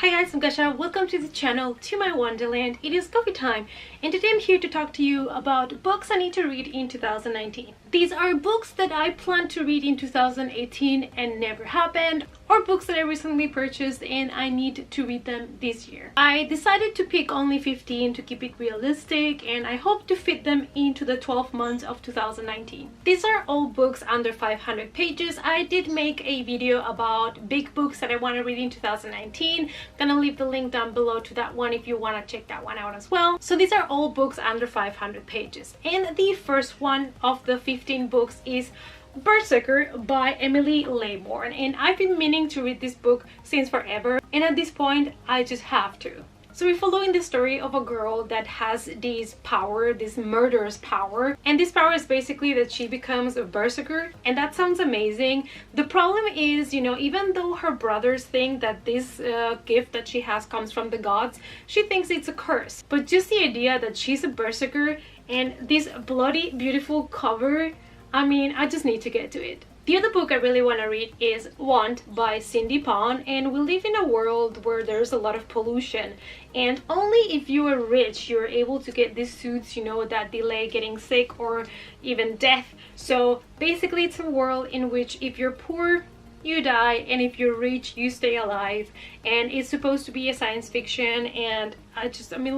Hi guys, I'm Gasha. Welcome to the channel, to my wonderland. It is coffee time and today I'm here to talk to you about books I need to read in 2019. These are books that I planned to read in 2018 and never happened, or books that I recently purchased and I need to read them this year. I decided to pick only 15 to keep it realistic, and I hope to fit them into the 12 months of 2019. These are all books under 500 pages. I did make a video about big books that I want to read in 2019. Gonna leave the link down below to that one if you want to check that one out as well. So these are all books under 500 pages, and the first one of the 15 books is Berserker by Emily Laybourne, and I've been meaning to read this book since forever, and at this point I just have to. So we're following the story of a girl that has this power, this murderous power, and this power is basically that she becomes a berserker, and that sounds amazing. The problem is, even though her brothers think that this gift that she has comes from the gods, she thinks it's a curse. But just the idea that she's a berserker and this bloody beautiful cover, I just need to get to it. The other book I really want to read is Want by Cindy Pon, and we live in a world where there's a lot of pollution, and only if you are rich you're able to get these suits, that delay getting sick or even death. So basically it's a world in which if you're poor you die, and if you're rich you stay alive, and it's supposed to be a science fiction, and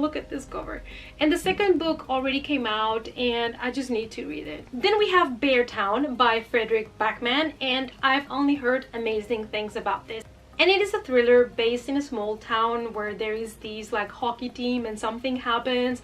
look at this cover. And the second book already came out and I just need to read it. Then we have Bear Town by Frederick Backman, and I've only heard amazing things about this. And it is a thriller based in a small town where there is these hockey team and something happens.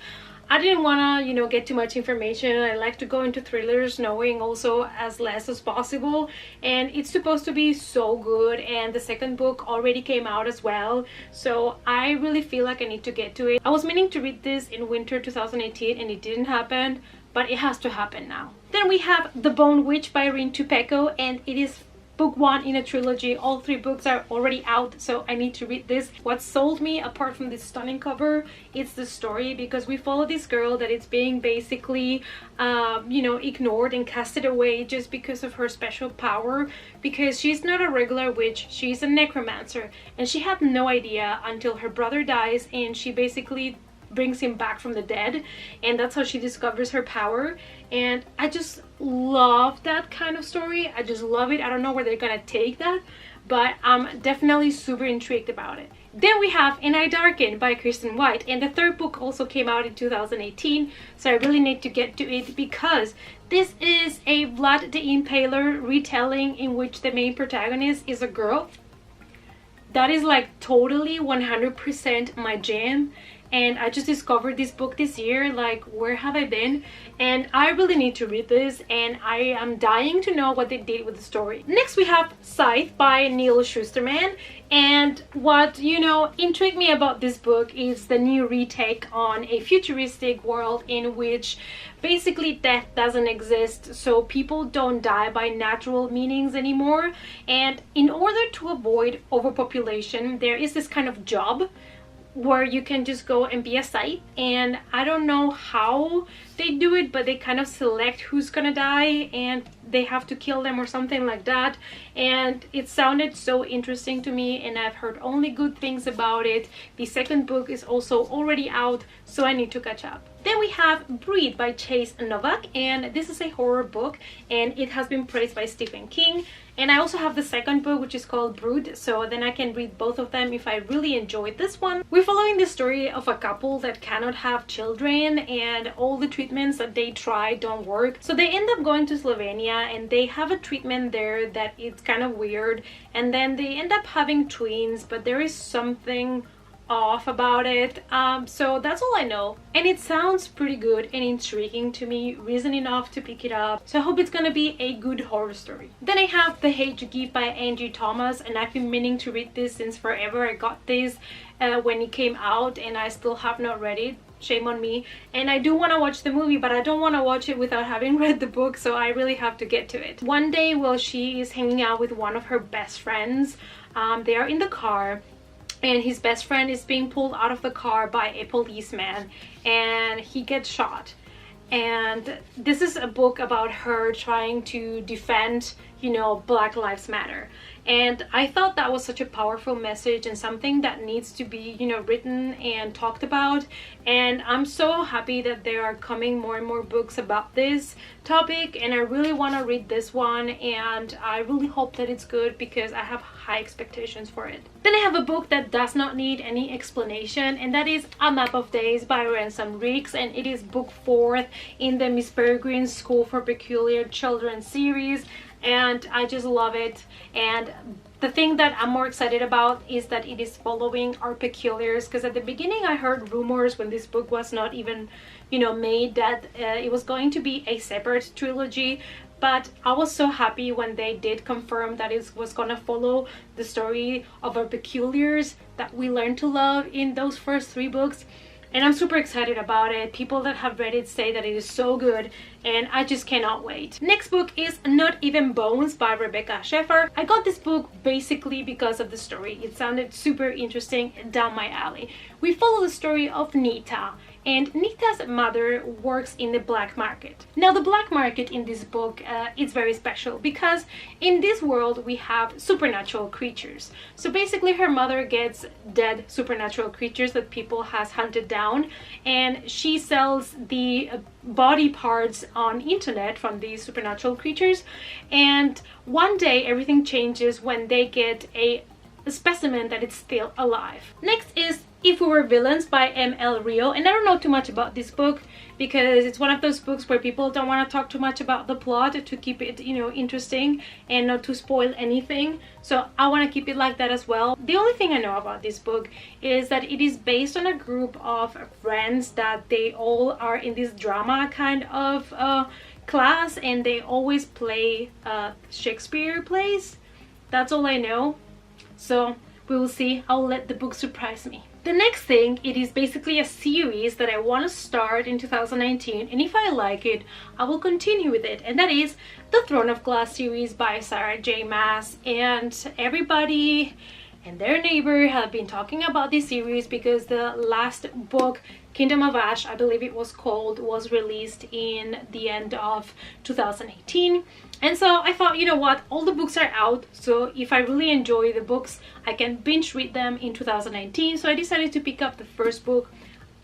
I didn't want to, get too much information. I like to go into thrillers knowing also as less as possible. And it's supposed to be so good. And the second book already came out as well. So I really feel like I need to get to it. I was meaning to read this in winter 2018 and it didn't happen. But it has to happen now. Then we have The Bone Witch by Rin Tupeko, and it is book one in a trilogy. All three books are already out, so I need to read this. What sold me, apart from this stunning cover, it's the story, because we follow this girl that is being basically ignored and casted away just because of her special power, because she's not a regular witch, she's a necromancer, and she had no idea until her brother dies and she basically brings him back from the dead, and that's how she discovers her power. And I just love that kind of story. I just love it. I don't know where they're gonna take that, but I'm definitely super intrigued about it. Then we have And I Darken by Kristen White, and the third book also came out in 2018, so I really need to get to it because this is a Vlad the Impaler retelling in which the main protagonist is a girl. That is totally 100% my jam. And I just discovered this book this year. Where have I been? And I really need to read this, and I am dying to know what they did with the story. Next we have Scythe by Neil Shusterman, and what intrigued me about this book is the new retake on a futuristic world in which basically death doesn't exist, so people don't die by natural meanings anymore. And in order to avoid overpopulation, there is this kind of job where you can just go and be a scythe, and I don't know how they do it, but they kind of select who's gonna die and they have to kill them or something like that. And it sounded so interesting to me, and I've heard only good things about it. The second book is also already out, so I need to catch up. Then we have Breed by Chase Novak, and this is a horror book and it has been praised by Stephen King. And I also have the second book, which is called Brood, so then I can read both of them if I really enjoyed this one. We're following the story of a couple that cannot have children, and all the treatments that they try don't work. So they end up going to Slovenia, and they have a treatment there that it's kind of weird, and then they end up having twins, but there is something off about it. So that's all I know, and it sounds pretty good and intriguing to me, reason enough to pick it up, so I hope it's gonna be a good horror story. Then I have The Hate You Give by Angie Thomas, and I've been meaning to read this since forever. I got this when it came out and I still have not read it. Shame on me. And I do want to watch the movie, but I don't want to watch it without having read the book, so I really have to get to it. One day while she is hanging out with one of her best friends, they are in the car, and his best friend is being pulled out of the car by a policeman and he gets shot. And this is a book about her trying to defend you know, Black Lives Matter. And I thought that was such a powerful message and something that needs to be, you know, written and talked about. And I'm so happy that there are coming more and more books about this topic, and I really want to read this one, and I really hope that it's good because I have high expectations for it. Then I have a book that does not need any explanation, and that is A Map of Days by Ransom Riggs, and it is book 4 in the Miss Peregrine's School for Peculiar Children series, and I just love it. And the thing that I'm more excited about is that it is following our peculiars, because at the beginning I heard rumors when this book was not even, you know, made, that it was going to be a separate trilogy. But I was so happy when they did confirm that it was gonna follow the story of our peculiars that we learned to love in those first 3 books. And I'm super excited about it. People that have read it say that it is so good, and I just cannot wait. Next book is Not Even Bones by Rebecca Sheffer. I got this book basically because of the story. It sounded super interesting, down my alley. We follow the story of Nita, and Nita's mother works in the black market. Now, the black market in this book is very special because in this world we have supernatural creatures. So basically her mother gets dead supernatural creatures that people has hunted down, and she sells the body parts on internet from these supernatural creatures. And one day everything changes when they get a specimen that is still alive. Next is If We Were Villains by M.L. Rio, and I don't know too much about this book because it's one of those books where people don't want to talk too much about the plot to keep it, you know, interesting and not to spoil anything. So I want to keep it like that as well. The only thing I know about this book is that it is based on a group of friends that they all are in this drama kind of class, and they always play Shakespeare plays. That's all I know. So we will see. I'll let the book surprise me. The next thing, it is basically a series that I want to start in 2019, and if I like it, I will continue with it, and that is the Throne of Glass series by Sarah J. Maas. And everybody and their neighbor have been talking about this series because the last book, Kingdom of Ash, I believe it was called, was released in the end of 2018. And so I thought, you know what, all the books are out, so if I really enjoy the books, I can binge read them in 2019. So I decided to pick up the first book.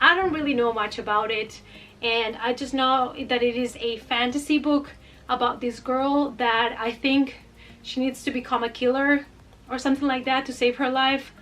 I don't really know much about it, and I just know that it is a fantasy book about this girl that I think she needs to become a killer or something like that to save her life.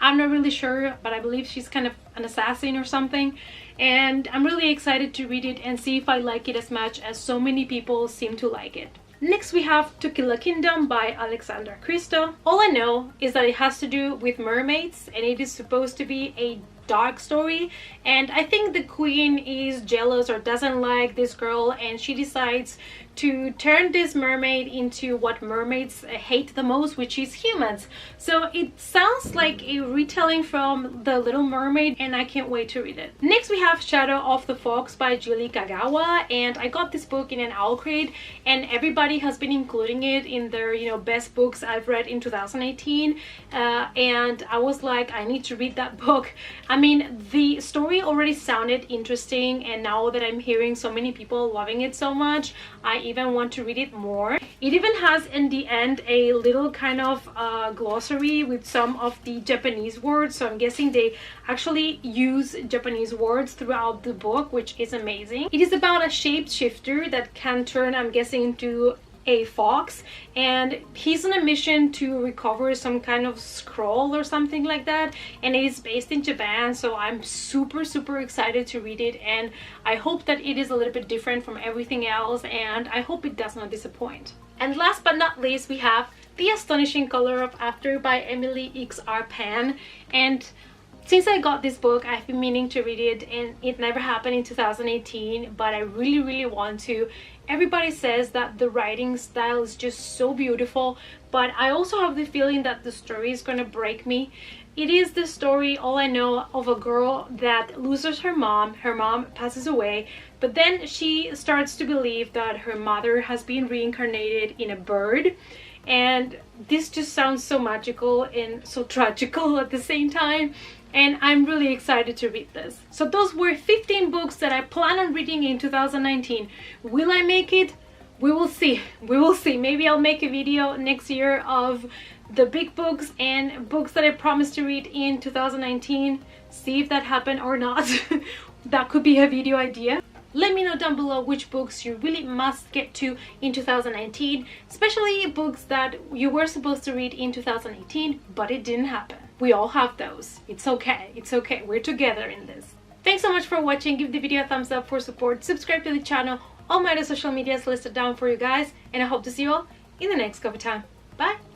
I'm not really sure, but I believe she's kind of an assassin or something, and I'm really excited to read it and see if I like it as much as so many people seem to like it. Next we have To Kill a Kingdom by Alexandra Christo. All I know is that it has to do with mermaids, and it is supposed to be a dark story, and I think the queen is jealous or doesn't like this girl, and she decides to turn this mermaid into what mermaids hate the most, which is humans. So it sounds like a retelling from The Little Mermaid, and I can't wait to read it. Next we have Shadow of the Fox by Julie Kagawa, and I got this book in an owl crate, and everybody has been including it in their, you know, best books I've read in 2018, and I was like, I need to read that book. I mean, the story already sounded interesting, and now that I'm hearing so many people loving it so much, I even want to read it more. It even has in the end a little kind of glossary with some of the Japanese words, so I'm guessing they actually use Japanese words throughout the book, which is amazing. It is about a shapeshifter that can turn, I'm guessing, into a fox, and he's on a mission to recover some kind of scroll or something like that, and it is based in Japan. So I'm super excited to read it, and I hope that it is a little bit different from everything else, and I hope it does not disappoint. And last but not least, we have The Astonishing Color of After by Emily X.R. Pan. And since I got this book, I've been meaning to read it, and it never happened in 2018, but I really want to. Everybody says that the writing style is just so beautiful, but I also have the feeling that the story is gonna break me. It is the story, all I know, of a girl that loses her mom. Her mom passes away, but then she starts to believe that her mother has been reincarnated in a bird. And this just sounds so magical and so tragical at the same time, and I'm really excited to read this. So those were 15 books that I plan on reading in 2019. Will I make it? we will see. We will see. Maybe I'll make a video next year of the big books and books that I promised to read in 2019. See if that happened or not. That could be a video idea. Let me know down below which books you really must get to in 2019, especially books that you were supposed to read in 2018, but it didn't happen. We all have those. It's okay. It's okay. We're together in this. Thanks so much for watching. Give the video a thumbs up for support. Subscribe to the channel. All my other social medias listed down for you guys. And I hope to see you all in the next coffee time. Bye!